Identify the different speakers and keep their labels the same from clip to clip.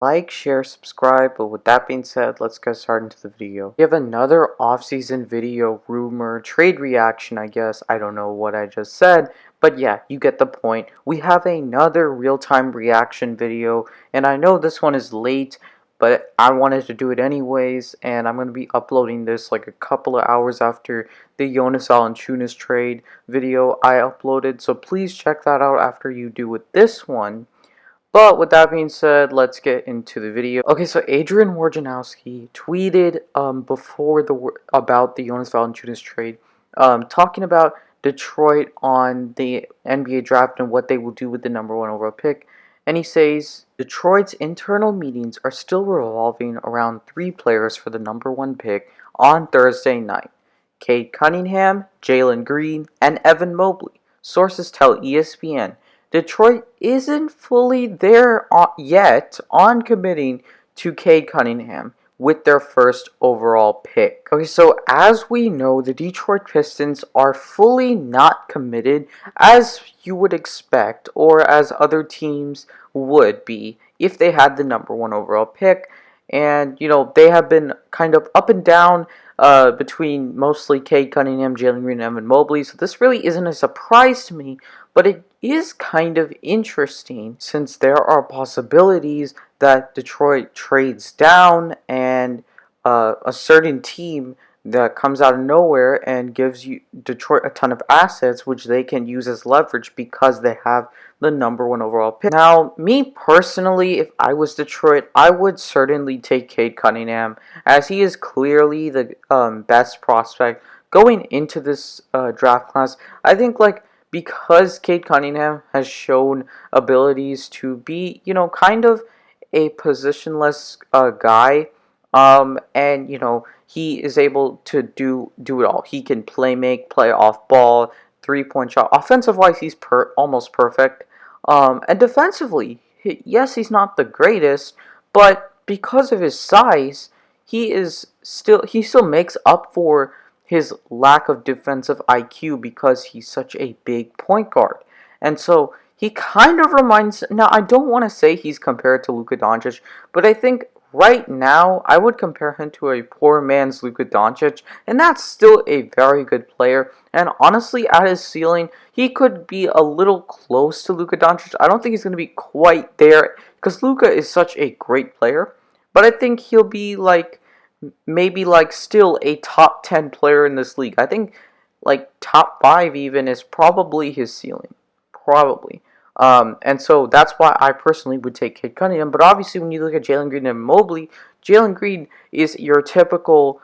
Speaker 1: Like, share, subscribe, but with that being said, let's get started into the video. We have another off-season video rumor, trade reaction, I guess. I don't know what I just said, but yeah, you get the point. We have another real-time reaction video, and I know this one is late, but I wanted to do it anyways, and I'm going to be uploading this like a couple of hours after the Jonas Valanciunas trade video I uploaded, so please check that out after you do with this one. But with that being said, let's get into the video. Okay, so Adrian Wojnarowski tweeted before about the Jonas Valanciunas trade, talking about Detroit on the NBA draft and what they will do with the #1 overall pick. And he says Detroit's internal meetings are still revolving around three players for the #1 pick on Thursday night: Cade Cunningham, Jalen Green, and Evan Mobley. Sources tell ESPN Detroit isn't fully there yet on committing to Cade Cunningham with their first overall pick. Okay, so as we know, the Detroit Pistons are fully not committed as you would expect, or as other teams would be if they had the #1 overall pick. And, they have been kind of up and down between mostly Cade Cunningham, Jalen Green, and Evan Mobley. So this really isn't a surprise to me, but it is kind of interesting since there are possibilities that Detroit trades down and a certain team that comes out of nowhere and gives you Detroit a ton of assets which they can use as leverage because they have the #1 overall pick. Now, me personally, if I was Detroit, I would certainly take Cade Cunningham as he is clearly the best prospect going into this draft class. I think because Cade Cunningham has shown abilities to be, kind of a positionless guy, and he is able to do it all. He can play off ball, 3-point shot. Offensive wise, he's almost perfect, and defensively, yes, he's not the greatest, but because of his size, he still makes up for his lack of defensive IQ because he's such a big point guard. And so he kind of reminds. Now, I don't want to say he's compared to Luka Doncic, but I think right now I would compare him to a poor man's Luka Doncic, and that's still a very good player. And honestly, at his ceiling, he could be a little close to Luka Doncic. I don't think he's going to be quite there because Luka is such a great player, but I think he'll be maybe still a top 10 player in this league. I think top 5 even is probably his ceiling. Probably. And so that's why I personally would take Cade Cunningham. But obviously when you look at Jalen Green and Mobley, Jalen Green is your typical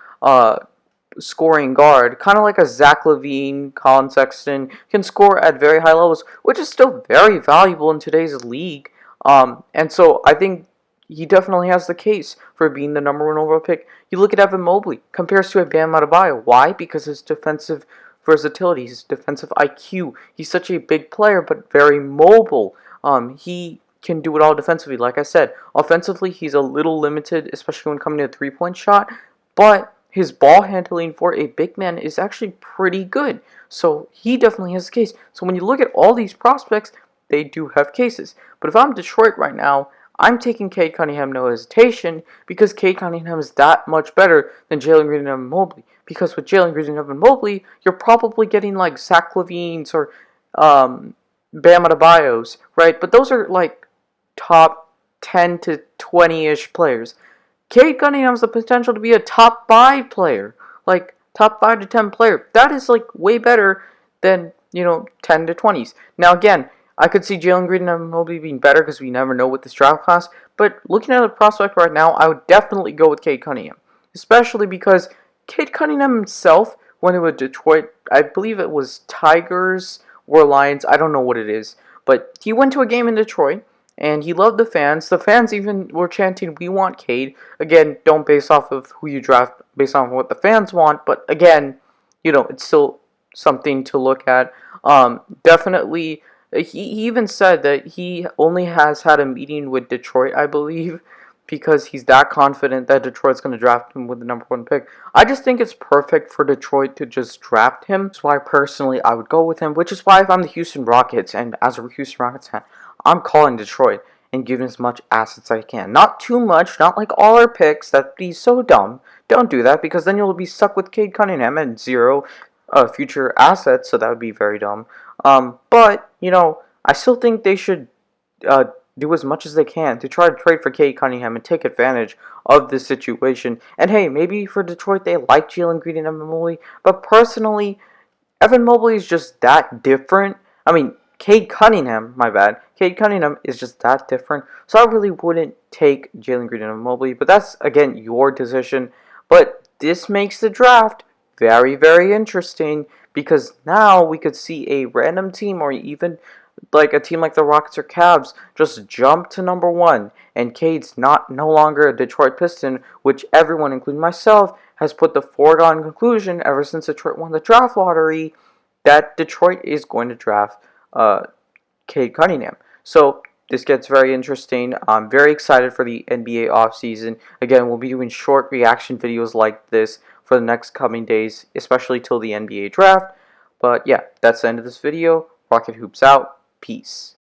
Speaker 1: scoring guard, kind of like a Zach LaVine, Colin Sexton, can score at very high levels, which is still very valuable in today's league. And so I think he definitely has the case for being the #1 overall pick. You look at Evan Mobley, compares to a Bam Adebayo. Why? Because his defensive versatility, his defensive IQ. He's such a big player, but very mobile. He can do it all defensively. Like I said, offensively, he's a little limited, especially when coming to a 3-point shot. But his ball handling for a big man is actually pretty good. So he definitely has a case. So when you look at all these prospects, they do have cases. But if I'm Detroit right now, I'm taking Cade Cunningham no hesitation because Cade Cunningham is that much better than Jalen Green and Evan Mobley. Because with Jalen Green and Evan Mobley, you're probably getting like Zach LaVine's or Bam Adebayo's, right? But those are top 10 to 20-ish players. Cade Cunningham has the potential to be a top 5 player, like top 5 to 10 player. That is way better than 10 to 20s. Now again, I could see Jalen Green and Evan Mobley being better because we never know with this draft class. But looking at the prospect right now, I would definitely go with Cade Cunningham, especially because Cade Cunningham himself, when he was Detroit, I believe it was Tigers or Lions, I don't know what it is, but he went to a game in Detroit and he loved the fans. The fans even were chanting, "We want Cade." Again, don't base off of who you draft based on what the fans want, but again, it's still something to look at. Definitely, he even said that he only has had a meeting with Detroit, I believe, because he's that confident that Detroit's going to draft him with the #1 pick. I just think it's perfect for Detroit to just draft him. That's why personally I would go with him, which is why if I'm the Houston Rockets, and as a Houston Rockets fan, I'm calling Detroit. and give as much assets as I can. Not too much, not like all our picks. That'd be so dumb. Don't do that, because then you'll be stuck with Cade Cunningham and zero future assets, so that would be very dumb. But, I still think they should uh, do as much as they can to try to trade for Cade Cunningham and take advantage of this situation. And hey, maybe for Detroit they like Jalen Green and Evan Mobley, but personally, Evan Mobley is just that different. I mean, Cade Cunningham, my bad. Cade Cunningham is just that different. So I really wouldn't take Jalen Green and Evan Mobley, but that's, again, your decision. But this makes the draft very, very interesting, because now we could see a random team, or even like a team like the Rockets or Cavs, just jump to number one, and Cade's no longer a Detroit Piston, which everyone, including myself, has put the foregone conclusion ever since Detroit won the draft lottery that Detroit is going to draft Cade Cunningham. So this gets very interesting. I'm very excited for the NBA offseason. Again, we'll be doing short reaction videos like this for the next coming days, especially till the NBA draft. But yeah, that's the end of this video. Rocket Hoops out. Peace.